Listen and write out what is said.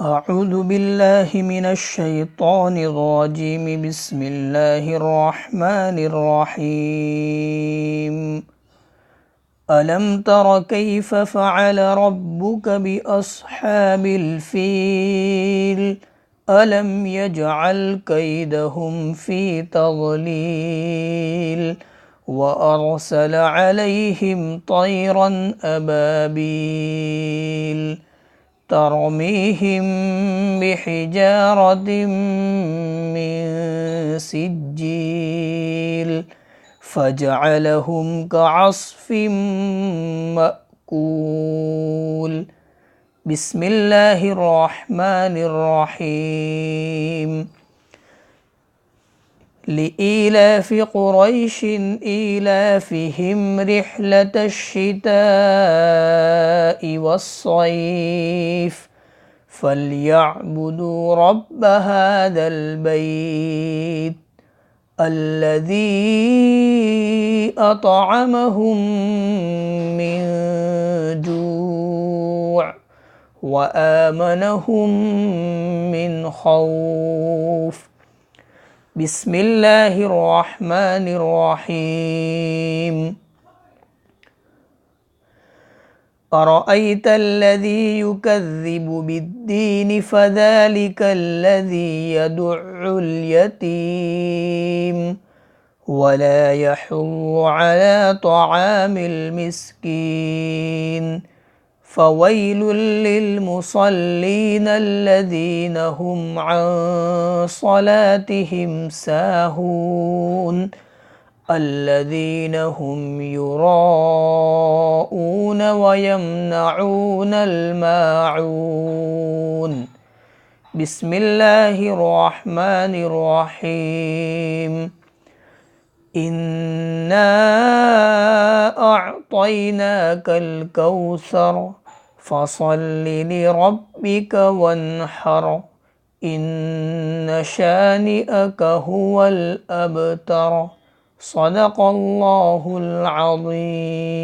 أعوذ بالله من الشيطان الرجيم. بسم الله الرحمن الرحيم. ألم تر كيف فعل ربك بأصحاب الفيل؟ ألم يجعل كيدهم في تضليل وأرسل عليهم طيرا أبابيل ترميهم بحجارة من سجيل فجعلهم كعصف مأكول. بسم الله الرحمن الرحيم. لإيلاف قريش إيلافهم رحلة الشتاء والصيف فليعبدوا رب هذا البيت الذي أطعمهم من جوع وآمنهم من خوف. بسم الله الرحمن الرحيم. أرأيت الذي يكذب بالدين فذلك الذي يدع اليتيم ولا يحض على طعام المسكين فويل للمصلين الذين هم عن صلاتهم ساهون الذين هم يراءون ويمنعون الماعون. بسم الله الرحمن الرحيم. إنا أعطيناك الكوثر فصل لربك وانحر إن شانئك هو الأبتر. صدق الله العظيم.